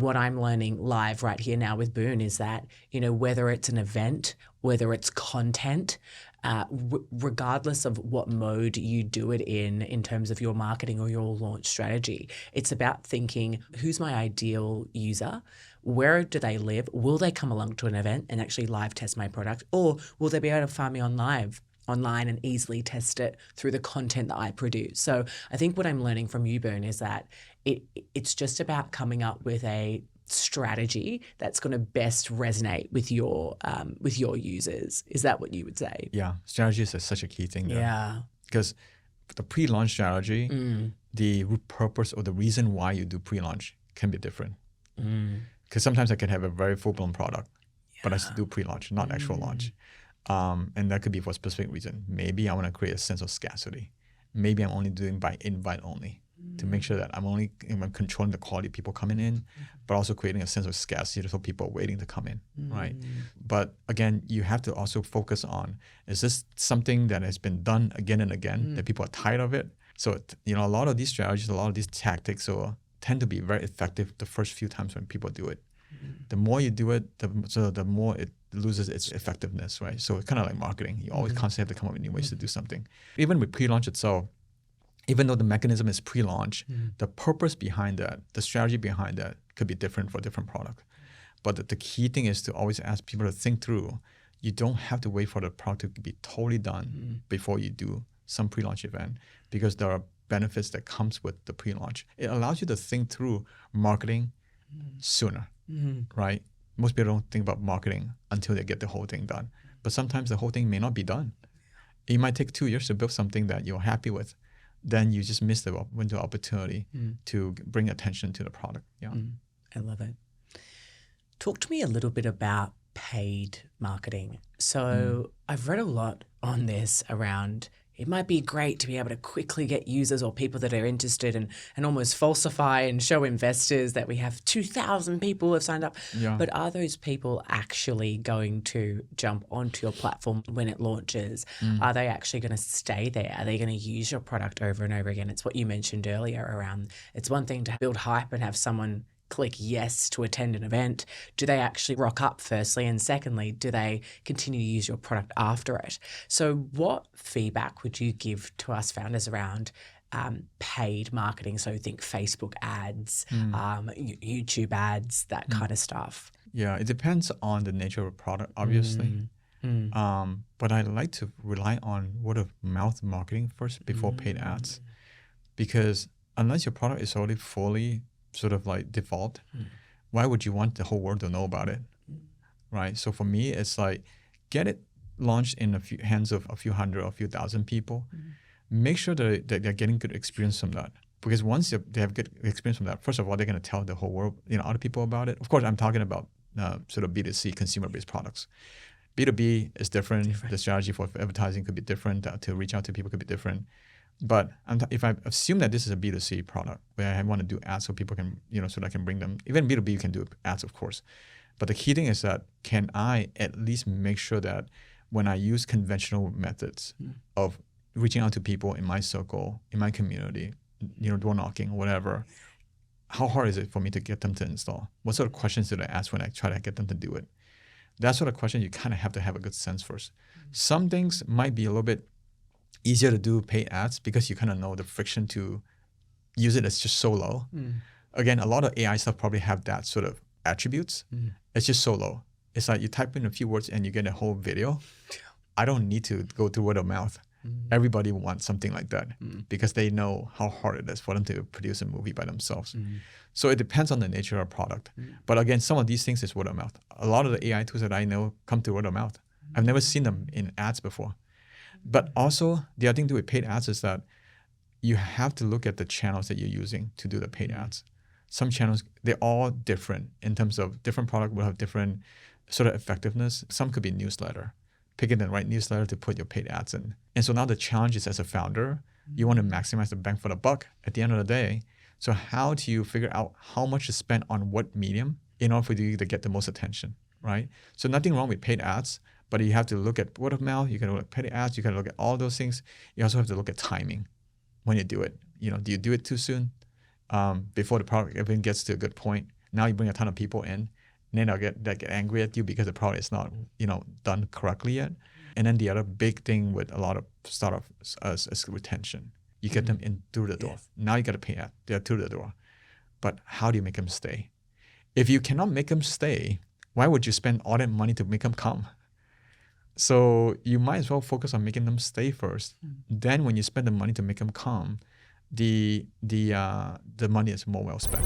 what I'm learning live right here now with Boon is that, whether it's an event, whether it's content, regardless of what mode you do it in terms of your marketing or your launch strategy, it's about thinking, who's my ideal user? Where do they live? Will they come along to an event and actually live test my product? Or will they be able to find me online and easily test it through the content that I produce? So I think what I'm learning from you, Boon, is that it's just about coming up with a strategy that's going to best resonate with your users. Is that what you would say? Yeah, strategy is such a key thing there. Yeah. Because the pre-launch strategy, the purpose or the reason why you do pre-launch can be different. Because sometimes I can have a very full-blown product, but I still do pre-launch, not actual launch. And that could be for a specific reason. Maybe I want to create a sense of scarcity. Maybe I'm only doing by invite only to make sure that I'm controlling the quality of people coming in, but also creating a sense of scarcity so people are waiting to come in, right? But again, you have to also focus on, is this something that has been done again and again, that people are tired of it? So, a lot of these strategies, a lot of these tactics tend to be very effective the first few times when people do it. The more you do it, the more it loses its effectiveness, right? So it's kind of like marketing. You always constantly have to come up with new ways to do something. Even with pre-launch itself, even though the mechanism is pre-launch, the purpose behind that, the strategy behind that could be different for different product. But the key thing is to always ask people to think through. You don't have to wait for the product to be totally done before you do some pre-launch event, because there are benefits that comes with the pre-launch. It allows you to think through marketing sooner, right? Most people don't think about marketing until they get the whole thing done. But sometimes the whole thing may not be done. It might take 2 years to build something that you're happy with. Then you just miss the window opportunity to bring attention to the product. Yeah, I love it. Talk to me a little bit about paid marketing. So I've read a lot on this around, it might be great to be able to quickly get users or people that are interested and almost falsify and show investors that we have 2,000 people who have signed up. Yeah. But are those people actually going to jump onto your platform when it launches? Are they actually going to stay there? Are they going to use your product over and over again? It's what you mentioned earlier around, it's one thing to build hype and have someone click yes to attend an event. Do they actually rock up firstly? And secondly, do they continue to use your product after it? So what feedback would you give to us founders around paid marketing? So think Facebook ads, YouTube ads, that kind of stuff. Yeah, it depends on the nature of a product, obviously. But I like to rely on word of mouth marketing first before paid ads. Because unless your product is already fully sort of like default, why would you want the whole world to know about it, right? So for me, it's like, get it launched in hands of a few hundred or a few thousand people. Make sure that they're getting good experience from that. Because once they have good experience from that, first of all, they're going to tell the whole world, other people about it. Of course, I'm talking about sort of B2C consumer-based products. B2B is different. The strategy for advertising could be different. To reach out to people could be different. But if I assume that this is a B2C product where I want to do ads so people can, so that I can bring them, even B2B you can do ads, of course. But the key thing is that, can I at least make sure that when I use conventional methods of reaching out to people in my circle, in my community, door knocking, whatever, how hard is it for me to get them to install? What sort of questions did I ask when I try to get them to do it? That sort of question, you kind of have to have a good sense first. Some things might be a little bit easier to do paid ads because you kind of know the friction to use it is just so low. Again, a lot of AI stuff probably have that sort of attributes. It's just so low. It's like you type in a few words and you get a whole video. I don't need to go through word of mouth. Everybody wants something like that because they know how hard it is for them to produce a movie by themselves. So it depends on the nature of product. But again, some of these things is word of mouth. A lot of the AI tools that I know come through word of mouth. I've never seen them in ads before. But also, the other thing to do with paid ads is that you have to look at the channels that you're using to do the paid ads. Some channels, they're all different in terms of different product will have different sort of effectiveness. Some could be newsletter. Picking the right newsletter to put your paid ads in. And so now the challenge is, as a founder, you want to maximize the bang for the buck at the end of the day. So how do you figure out how much to spend on what medium in order for you to get the most attention, right? So nothing wrong with paid ads, but you have to look at word of mouth, you can look at paid ads, you can look at all those things. You also have to look at timing when you do it. Do you do it too soon before the product even gets to a good point? Now you bring a ton of people in, and then they'll get angry at you because the product is not, done correctly yet. And then the other big thing with a lot of startups is retention. You get them in through the door. Yes. Now you got to pay at they're through the door. But how do you make them stay? If you cannot make them stay, why would you spend all that money to make them come? So you might as well focus on making them stay first. Then when you spend the money to make them come, the money is more well spent.